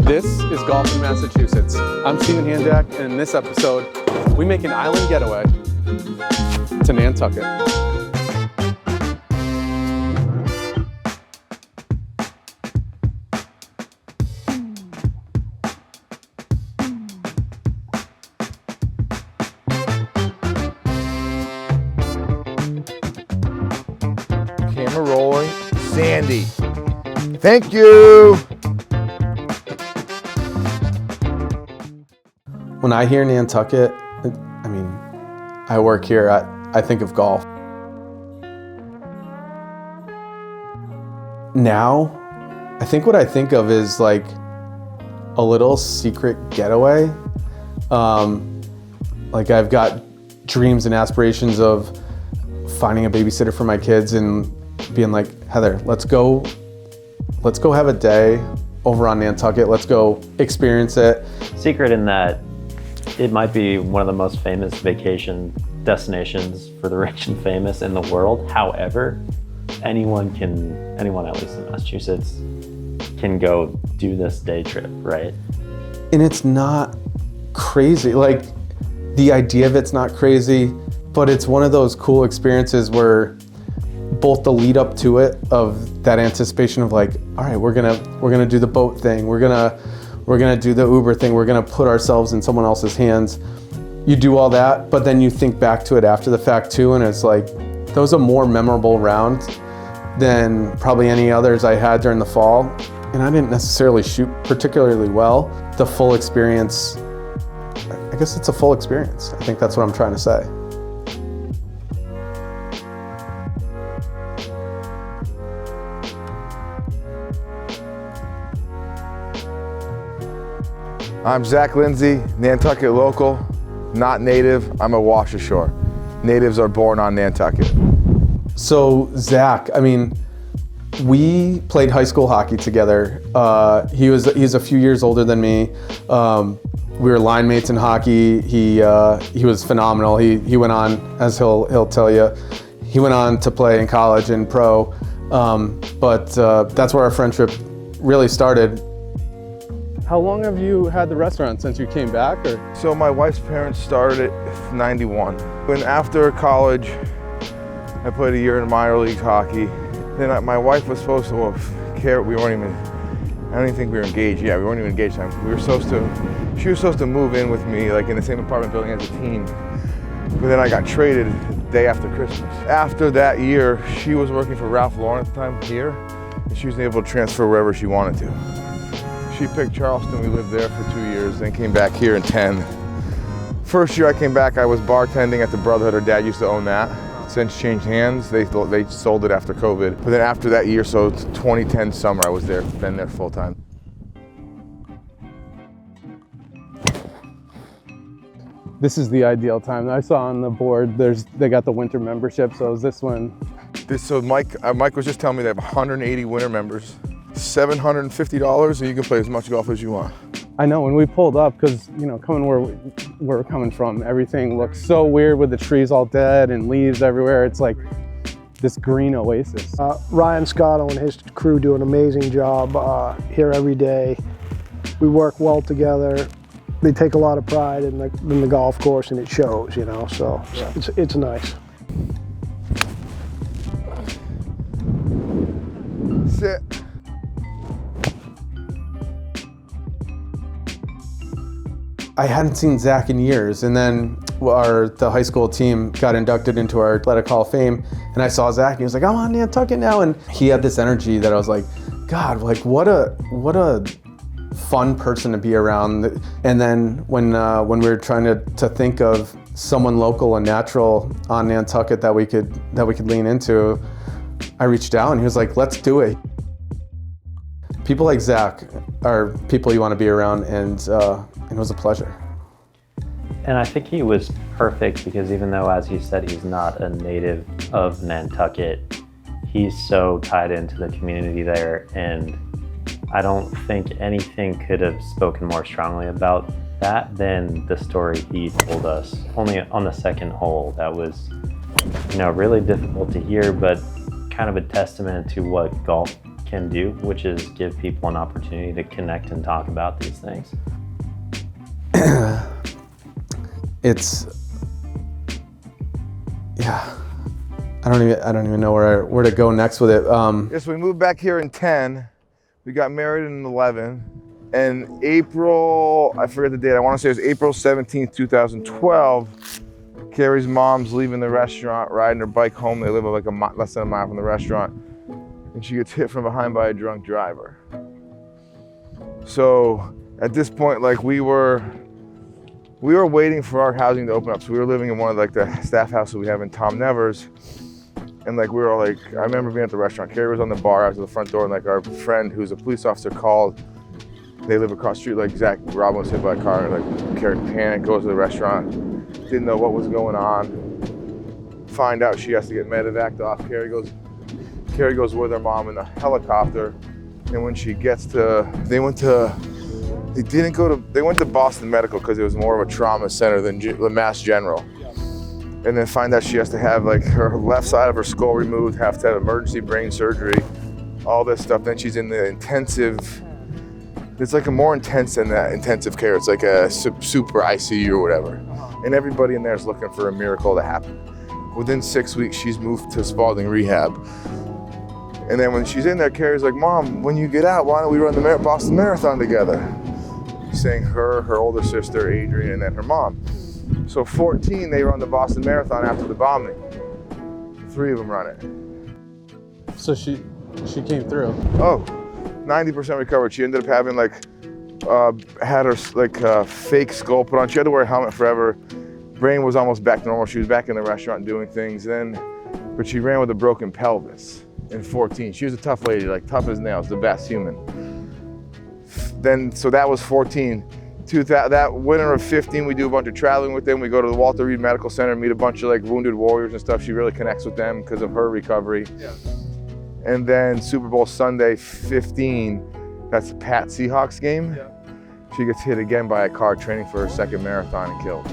This is Golf in Massachusetts. I'm Stephen Hanjack, and in this episode, we make an island getaway to Nantucket. Camera rolling. Sandy. Thank you. When I hear Nantucket, I work here, I think of golf. Now, I think what I think of is like a little secret getaway. Like I've got dreams and aspirations of finding a babysitter for my kids and being like, Heather, let's go have a day over on Nantucket. Let's go experience it. Secret in that it might be one of the most famous vacation destinations for the rich and famous in the world. However, anyone at least in Massachusetts, can go do this day trip, right? And it's not crazy. Like the idea of it's not crazy, but it's one of those cool experiences where both the lead up to it of that anticipation of like, all right, we're gonna do the boat thing. We're gonna do the Uber thing. We're gonna put ourselves in someone else's hands. You do all that, but then you think back to it after the fact too, and it's like, that was a more memorable round than probably any others I had during the fall. And I didn't necessarily shoot particularly well. The full experience, I guess it's a full experience. I think that's what I'm trying to say. I'm Zach Lindsay, Nantucket local, not native. I'm a wash ashore. Natives are born on Nantucket. So Zach, we played high school hockey together. He's a few years older than me. We were line mates in hockey. He was phenomenal. He went on, as he'll tell you, he went on to play in college and pro. But that's where our friendship really started. How long have you had the restaurant, since you came back? Or? So my wife's parents started it in '91. When after college, I played a year in minor league hockey. Then my wife was supposed to, I don't even think we were engaged. Yeah, we weren't even engaged then. She was supposed to move in with me, like in the same apartment building as a teen. But then I got traded the day after Christmas. After that year, she was working for Ralph Lauren at the time here, and she was able to transfer wherever she wanted to. She picked Charleston, we lived there for 2 years, then came back here in 10. First year I came back, I was bartending at the Brotherhood. Her dad used to own that. Since changed hands, they sold it after COVID. But then after that year, so 2010 summer, I was there, been there full time. This is the ideal time. I saw on the board, they got the winter membership, so is this one? So Mike was just telling me they have 180 winter members, $750, and you can play as much golf as you want. I know, when we pulled up, because coming where we're coming from, everything looks so weird with the trees all dead and leaves everywhere. It's like this green oasis. Ryan Scotto and his crew do an amazing job here every day. We work well together. They take a lot of pride in the golf course, and it shows, so yeah. It's nice. Sit. I hadn't seen Zach in years, and then the high school team got inducted into our Athletic Hall of Fame, and I saw Zach, and he was like, I'm on Nantucket now, and he had this energy that I was like, God, like what a fun person to be around. And then when we were trying to think of someone local and natural on Nantucket that we could lean into, I reached out, and he was like, let's do it. People like Zach are people you want to be around, and it was a pleasure. And I think he was perfect because even though, as he said, he's not a native of Nantucket, he's so tied into the community there, and I don't think anything could have spoken more strongly about that than the story he told us only on the second hole. That was, really difficult to hear, but kind of a testament to what golf can do, which is give people an opportunity to connect and talk about these things. Yeah, I don't even know where to go next with it. Yes, we moved back here in 10. We got married in 11. And April, I forget the date, I want to say it was April 17th, 2012. Carrie's mom's leaving the restaurant, riding her bike home. They live like less than a mile from the restaurant. And she gets hit from behind by a drunk driver. So at this point, like we were waiting for our housing to open up. So we were living in one of like the staff houses we have in Tom Nevers. And like we were all like, I remember being at the restaurant. Carrie was on the bar out to the front door, and like our friend who's a police officer called. They live across the street, like Zach, Robin was hit by a car. Like Carrie panicked, goes to the restaurant, didn't know what was going on. Find out she has to get medevaced off. Carrie goes with her mom in the helicopter. And when she gets to, they went to Boston Medical because it was more of a trauma center than the Mass General. And then find out she has to have like her left side of her skull removed, have to have emergency brain surgery, all this stuff. Then she's in the intensive, it's like a more intense than that intensive care. It's like a super ICU or whatever. And everybody in there is looking for a miracle to happen. Within 6 weeks, she's moved to Spalding Rehab. And then when she's in there, Carrie's like, Mom, when you get out, why don't we run the Boston Marathon together? Saying her older sister, Adrian, and then her mom. So 14, they run the Boston Marathon after the bombing. 3 of them run it. So she came through. Oh, 90% recovered. She ended up having had her fake skull put on. She had to wear a helmet forever. Brain was almost back to normal. She was back in the restaurant doing things but she ran with a broken pelvis in 14. She was a tough lady, like tough as nails, the best human. Then, so that was 14. That winter of 15, we do a bunch of traveling with them. We go to the Walter Reed Medical Center, meet a bunch of like wounded warriors and stuff. She really connects with them because of her recovery. Yeah. And then Super Bowl Sunday 15, that's the Pat Seahawks game. Yeah. She gets hit again by a car training for her second marathon and killed.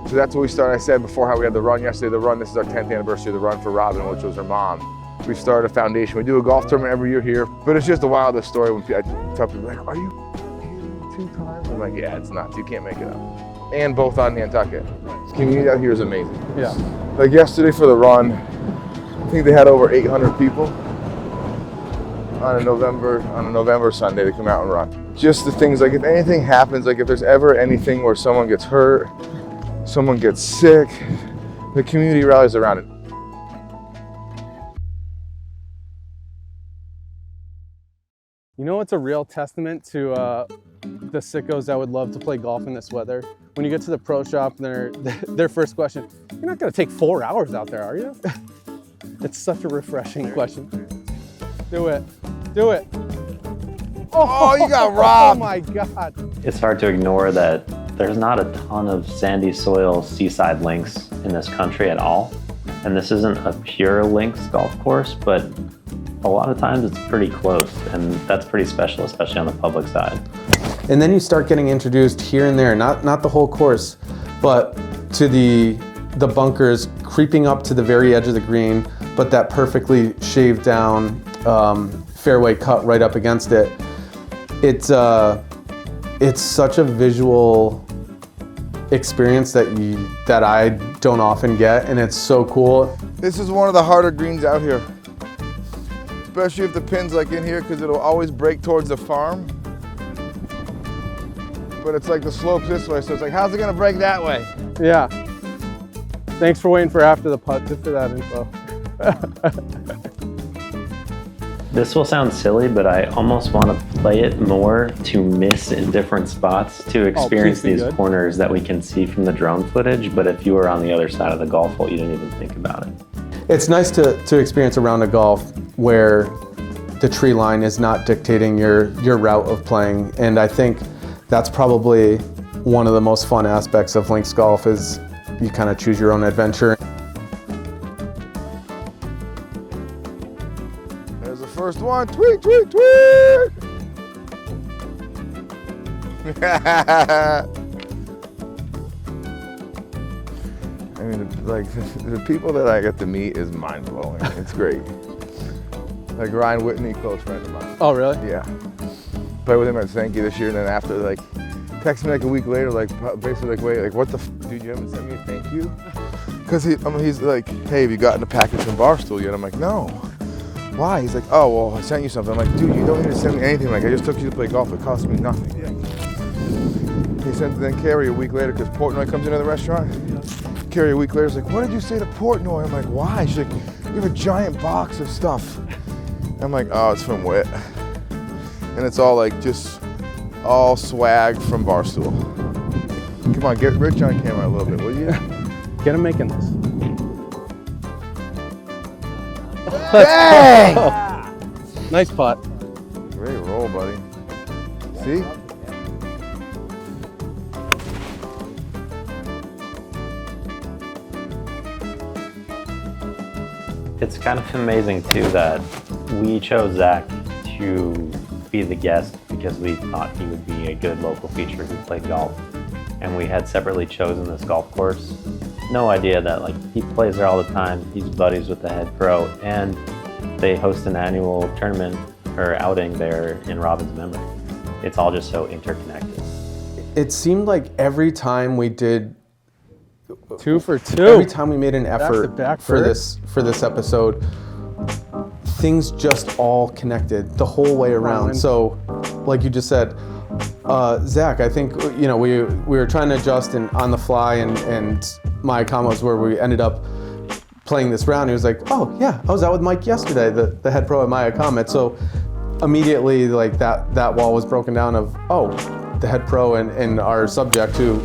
So that's what we started. I said before how we had the run yesterday. The run, this is our 10th anniversary of the Run for Robin, which was her mom. We started a foundation. We do a golf tournament every year here, but it's just the wildest story when I tell people like, are you 2 times? I'm like, yeah, it's nuts. You can't make it up. And both on Nantucket. This community out here is amazing. Yeah. Like yesterday for the run, I think they had over 800 people on a November Sunday to come out and run. Just the things like if anything happens, like if there's ever anything where someone gets hurt, someone gets sick, the community rallies around it. You know what's a real testament to the sickos that would love to play golf in this weather? When you get to the pro shop, their first question, you're not gonna take 4 hours out there, are you? It's such a refreshing question. Do it, do it. Oh, you got robbed. Oh my God. It's hard to ignore that there's not a ton of sandy soil seaside links in this country at all. And this isn't a pure links golf course, but a lot of times it's pretty close, and that's pretty special, especially on the public side. And then you start getting introduced here and there, not the whole course, but to the bunkers creeping up to the very edge of the green, but that perfectly shaved down fairway cut right up against it. It's such a visual experience that I don't often get, and it's so cool. This is one of the harder greens out here. Especially if the pin's like in here, because it'll always break towards the farm. But it's like the slope's this way, so it's like, how's it gonna break that way? Yeah. Thanks for waiting for after the putt, just for that info. This will sound silly, but I almost want to play it more to miss in different spots to experience these corners that we can see from the drone footage. But if you were on the other side of the golf hole, you didn't even think about it. It's nice to experience a round of golf where the tree line is not dictating your route of playing. And I think that's probably one of the most fun aspects of links golf is you kind of choose your own adventure. There's the first one, tweet, tweet, tweet! mean, like the people that I get to meet is mind blowing. It's great. Like Ryan Whitney, close friend of mine. Oh, really? Yeah. Played with him at Sankey this year, and then after, like, texted me like a week later, like basically like, wait, like what the dude, you haven't sent me a thank you? Because he's like, hey, have you gotten a package from Barstool yet? I'm like, no. Why? He's like, oh, well, I sent you something. I'm like, dude, you don't need to send me anything. Like, I just took you to play golf. It cost me nothing. He sent then Carrie a week later because Portnoy comes into the restaurant. Carrie a week later is like, what did you say to Portnoy? I'm like, why? She's like, you have a giant box of stuff. I'm like, oh, it's from Whit. And it's all like just all swag from Barstool. Come on, get Rich on camera a little bit, will you? Get him making this. Bang! Nice putt. Great roll, buddy. See? It's kind of amazing too that we chose Zach to be the guest because we thought he would be a good local feature who played golf. And we had separately chosen this golf course. No idea that like he plays there all the time. He's buddies with the head pro, and they host an annual tournament or outing there in Robin's memory. It's all just so interconnected. It seemed like every time we did 2 for 2. every time we made an effort Back-to-back for birds. this episode, things just all connected the whole way around. and- So, like you just said, Zach, I think we were trying to adjust and on the fly, and Miacomet was where we ended up playing this round. He was like, "Oh yeah, I was out with Mike yesterday, the head pro at Miacomet." So immediately, like that wall was broken down of the head pro and our subject who,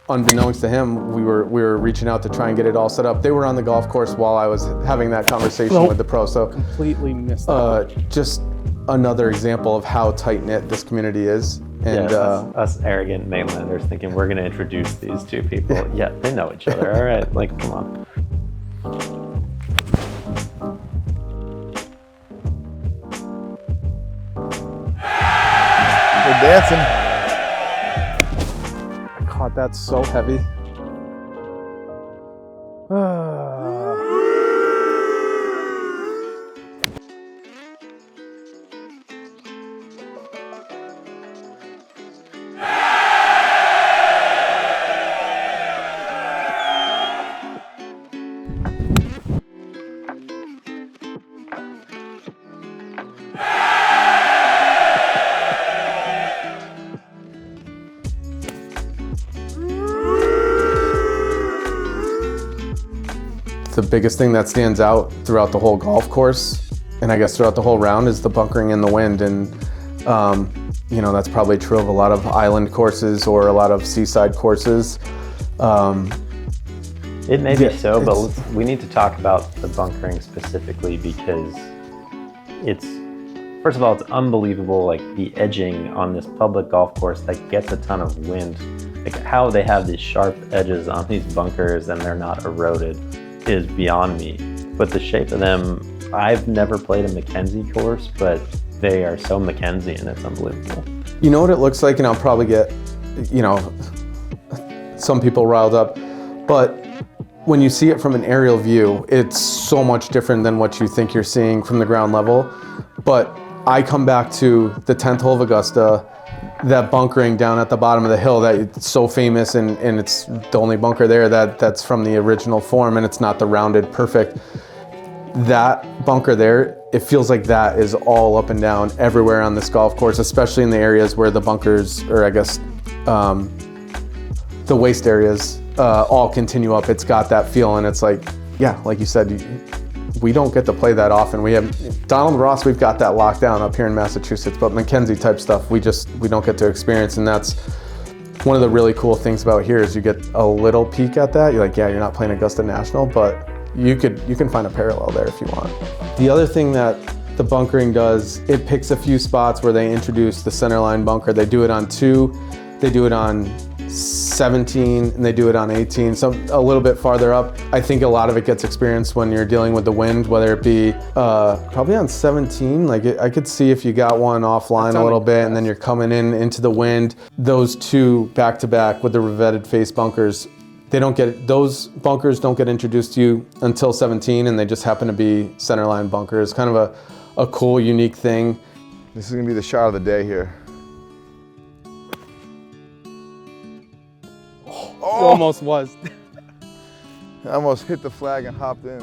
unbeknownst to him, we were reaching out to try and get it all set up. They were on the golf course while I was having that conversation with the pro. So Completely missed that. just another example of how tight knit this community is. And us arrogant mainlanders thinking we're going to introduce these two people. Yeah, they know each other. All right, like, come on. We're dancing. I caught that so heavy. The biggest thing that stands out throughout the whole golf course, and I guess throughout the whole round, is the bunkering in the wind. And that's probably true of a lot of island courses or a lot of seaside courses. It may be so, but we need to talk about the bunkering specifically because it's, first of all, it's unbelievable, like the edging on this public golf course that gets a ton of wind. Like how they have these sharp edges on these bunkers and they're not eroded is beyond me. But the shape of them, I've never played a Mackenzie course, but they are so Mackenzie and it's unbelievable. You know what it looks like, and I'll probably get, some people riled up, but when you see it from an aerial view, it's so much different than what you think you're seeing from the ground level. But I come back to the 10th hole of Augusta, that bunkering down at the bottom of the hill that it's so famous, and it's the only bunker there that's from the original form, and it's not the rounded perfect. That bunker there, it feels like that is all up and down everywhere on this golf course, especially in the areas where the bunkers, or I guess the waste areas, all continue up. It's got that feel, and it's like, yeah, like you said, we don't get to play that often. We have Donald Ross, we've got that locked down up here in Massachusetts, but Mackenzie type stuff, we don't get to experience. And that's one of the really cool things about here is you get a little peek at that. You're like, yeah, you're not playing Augusta National, but you can find a parallel there if you want. The other thing that the bunkering does, it picks a few spots where they introduce the centerline bunker. They do it on 2, they do it on 17, and they do it on 18, so a little bit farther up. I think a lot of it gets experienced when you're dealing with the wind, whether it be probably on 17. Like I could see if you got one offline a little bit and then you're coming into the wind. Those two back to back with the revetted face bunkers, those bunkers don't get introduced to you until 17, and they just happen to be centerline bunkers. Kind of a cool, unique thing. This is gonna be the shot of the day here. It almost was. I almost hit the flag and hopped in.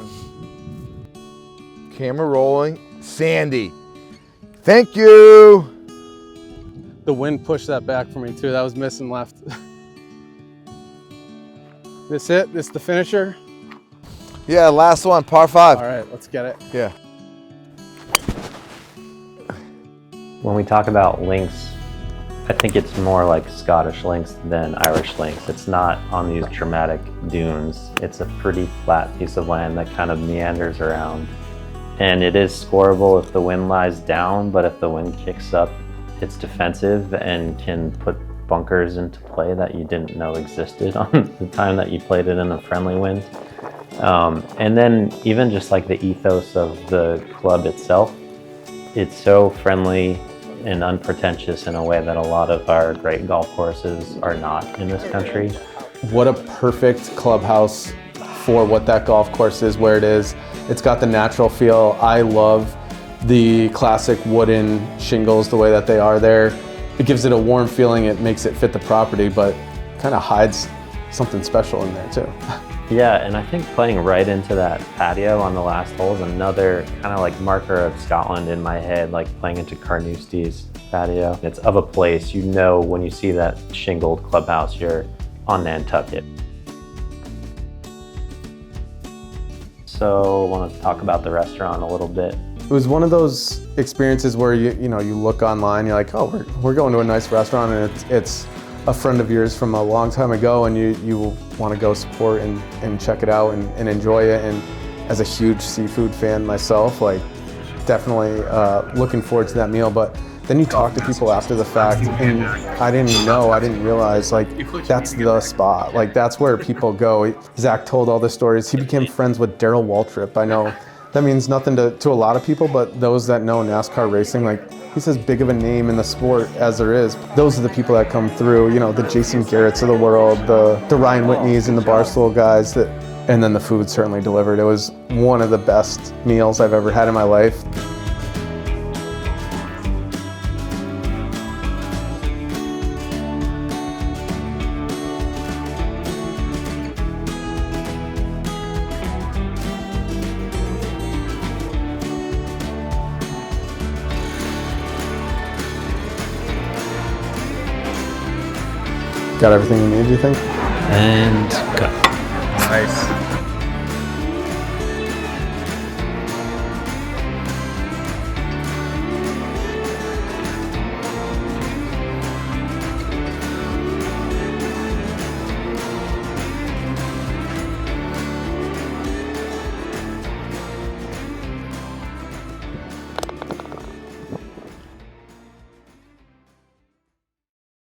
Camera rolling. Sandy. Thank you. The wind pushed that back for me too. That was missing left. This it? This the finisher? Yeah, last one, par 5. All right, let's get it. Yeah. When we talk about links, I think it's more like Scottish links than Irish links. It's not on these dramatic dunes. It's a pretty flat piece of land that kind of meanders around. And it is scoreable if the wind lies down, but if the wind kicks up, it's defensive and can put bunkers into play that you didn't know existed on the time that you played it in a friendly wind. And then even just like the ethos of the club itself, it's so friendly and unpretentious in a way that a lot of our great golf courses are not in this country. What a perfect clubhouse for what that golf course is, where it is. It's got the natural feel. I love the classic wooden shingles, the way that they are there. It gives it a warm feeling, it makes it fit the property, but kind of hides something special in there too. Yeah, and I think playing right into that patio on the last hole is another kind of like marker of Scotland in my head, like playing into Carnoustie's patio. It's of a place, you know, when you see that shingled clubhouse, you're on Nantucket. So I want to talk about the restaurant a little bit. It was one of those experiences where you look online, you're like, oh, we're going to a nice restaurant, and it's a friend of yours from a long time ago, and you want to go support and check it out and enjoy it. And as a huge seafood fan myself, like definitely looking forward to that meal. But then you talk to people after the fact, and I didn't realize, like, that's the spot. Like, that's where people go. Zach told all the stories. He became friends with Darrell Waltrip. I know that means nothing to a lot of people, but those that know NASCAR racing, like, he's as big of a name in the sport as there is. Those are the people that come through, the Jason Garretts of the world, the Ryan Whitneys and the Barstool guys, and then the food certainly delivered. It was one of the best meals I've ever had in my life. Got everything you need, do you think? And go. Nice.